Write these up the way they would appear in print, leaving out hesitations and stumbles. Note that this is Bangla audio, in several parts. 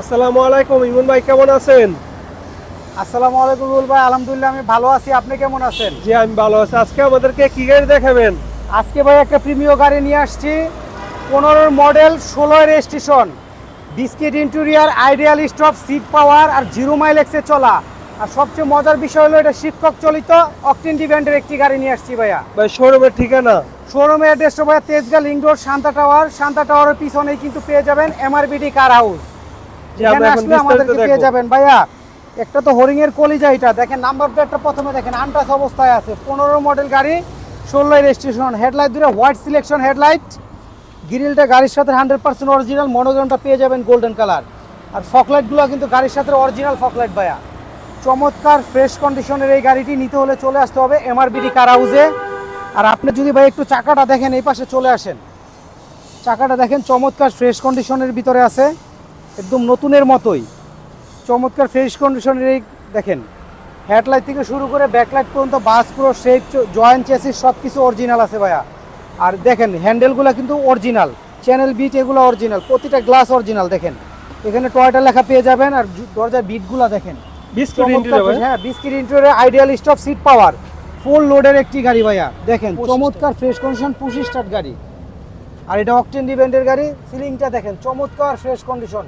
আসসালামু আলাইকুম ইমন ভাই, কেমন আছেন? আসসালামু আলাইকুম রুল ভাই, আলহামদুলিল্লাহ আমি ভালো আছি। আপনি কেমন আছেন? জি, আমি ভালো আছি। আজকে আমাদেরকে কি গাড়ি দেখাবেন? আজকে ভাই একটা প্রিমিয় গাড়ি নিয়ে আসছি, 15 model, 16 registration, biscuit interior, ideal stop, seat power আর 0 মাইল এক্সে চলা। আর সবচেয়ে মজার বিষয় হলো এটা শিক্ষক চালিত অকটেন ডিভেন্ডের একটি গাড়ি নিয়ে আসছি ভাইয়া। ভাই, শোরুমের ঠিকানা? শোরুমের অ্যাড্রেসটা ভাইয়া Tejgaon link road, Shanta tower. Shanta টাওয়ারের পিছনেই কিন্তু পেয়ে যাবেন এমআরবিডি কার হাউস। জি, আমরা এখন আসলে আমাদেরকে বিস্তারিত পেয়ে দেখব। যাবেন ভাইয়া। একটা তো হরিং এর কলিজা, এটা দেখেন নাম্বার প্লেটটা প্রথমে দেখেন আনটাচ অবস্থায় আছে। 15 মডেল গাড়ি, 16 রেজিস্ট্রেশন, হেডলাইট দুটো হোয়াইট সিলেকশন হেডলাইট, গ্রিলটা গাড়ির সাথে 100% অরিজিনাল, মনোগ্রামটা পেয়ে যাবেন গোল্ডেন কালার। আর ফকলাইটগুলো কিন্তু গাড়ির সাথে অরিজিনাল ফকলাইট ভাইয়া। চমৎকার ফ্রেশ কন্ডিশনের এই গাড়িটি নিতে হলে চলে আসতে হবে এমআরবিডি কার হাউসে। আর আপনি যদি ভাই একটু চাকাটা দেখেন, এই পাশে চলে আসেন, চাকাটা দেখেন চমৎকার ফ্রেশ কন্ডিশনের ভিতরে আছে, একদম নতুনের মতোই চমৎকার ফ্রেশ কন্ডিশনের। এই দেখেন হেডলাইট থেকে শুরু করে ব্যাকলাইট পর্যন্ত বাস পুরো শেপ, জয়েন্ট চেসিস সব কিছু অরিজিনাল আছে ভাইয়া। আর দেখেন হ্যান্ডেলগুলো কিন্তু অরিজিনাল, চ্যানেল বিট এগুলো অরিজিনাল, প্রতিটা গ্লাস অরিজিনাল। দেখেন এখানে টয়টা লেখা পেয়ে যাবেন। আর দরজার বিটগুলো দেখেন, বিস্কুট ইন্টেরিয়র ভাই? হ্যাঁ biscuit interior, ideal stop, seat power, full লোডের একটি গাড়ি ভাইয়া। দেখেন Push চমৎকার ফ্রেশ কন্ডিশন, পুশ স্টার্ট গাড়ি। আর এটা অকটেন ডিভেন্ডের গাড়ি। সিলিংটা দেখেন চমৎকার ফ্রেশ কন্ডিশন।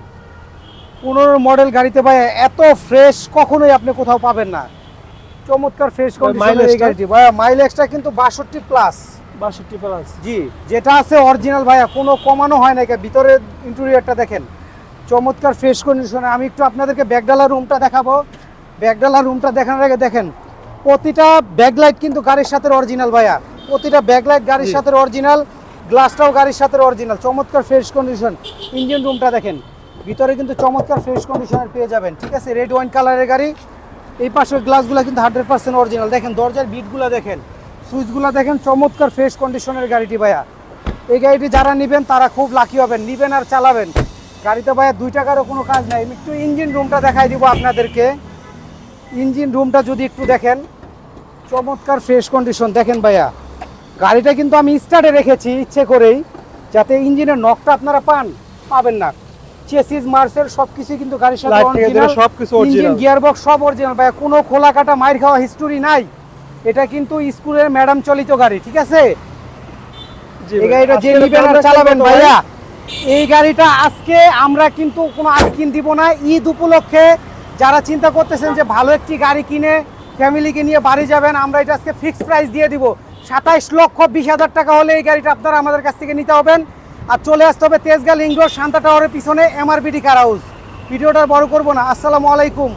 15 মডেল গাড়িতে ভাই এত ফ্রেশ কখনোই আপনি কোথাও পাবেন না। চমৎকার ফ্রেশ কন্ডিশনের এই গাড়িটি ভাইয়া। মাইলেজটা কিন্তু 62 প্লাস। 62 প্লাস? জি, যেটা আছে অরিজিনাল ভাইয়া, কোনো কমানো হয় না। ভিতরের ইন্টেরিয়রটা দেখেন চমৎকার ফ্রেশ কন্ডিশনে। আমি একটু আপনাদেরকে ব্যাকডালার রুমটা দেখাবো। ব্যাকডালার রুমটা দেখানোর আগে দেখেন প্রতিটা ব্যাকলাইট কিন্তু গাড়ির সাথে অরিজিনাল ভাইয়া। প্রতিটা ব্যাকলাইট গাড়ির সাথে অরিজিনাল, গ্লাসটাও গাড়ির সাথে অরিজিনাল, চমৎকার ফ্রেশ কন্ডিশন। ইঞ্জিন রুমটা দেখেন, ভিতরে কিন্তু চমৎকার ফ্রেশ কন্ডিশনের পেয়ে যাবেন। ঠিক আছে, রেড ওয়াইন কালারের গাড়ি। এই পাশের গ্লাসগুলো কিন্তু 100% অরিজিনাল। দেখেন দরজার বিটগুলো দেখেন, সুইচগুলো দেখেন, চমৎকার ফ্রেশ কন্ডিশনের গাড়িটি ভাইয়া। এই গাড়িটি যারা নেবেন তারা খুব লাকি হবেন, নেবেন আর চালাবেন। গাড়িতে ভাইয়া 2 টাকারও কোনো কাজ নাই। আমি একটু ইঞ্জিন রুমটা দেখাই দিব আপনাদেরকে। ইঞ্জিন রুমটা যদি একটু দেখেন, চমৎকার ফ্রেশ কন্ডিশন। দেখেন ভাইয়া গাড়িটা কিন্তু আমি স্টার্টে রেখেছি ইচ্ছে করেই, যাতে ইঞ্জিনের নকটা আপনারা পাবেন না। চেসিস মার্সেল সবকিছু কিন্তু গাড়ির সাথে অরিজিনাল, সবকিছু ইঞ্জিন অরিজিনাল। গিয়ারবক্স সব অরিজিনাল ভাইয়া। কোনো খোলা কাটা মাইর খাওয়া হিস্টোরি নাই। এটা কিন্তু স্কুলের ম্যাডাম চালিত গাড়ি। ঠিক আছে, জি এই ভাই, গাড়িটা যে আজকের নিবেন আর দামটা চালাবেন কত ভাইয়া। এই গাড়িটা আজকে আমরা কিন্তু কোনো আস্কিন দিব না। ঈদ উপলক্ষে যারা চিন্তা করতেছেন যে ভালো একটি গাড়ি কিনে ফ্যামিলিকে নিয়ে বাড়ি যাবেন, আমরা এটা আজকে ফিক্সড প্রাইস দিয়ে দিব। 27,20,000 টাকা হলে এই গাড়িটা আপনারা আমাদের কাছ থেকে নিতে হবেন। আর চলে আসতে হবে তেজগাঁ লিংক রোড, শান্তা টাওয়ারের পিছনে এমআরবিডি কার হাউস। ভিডিওটা বড় করবো না। আসসালামু আলাইকুম।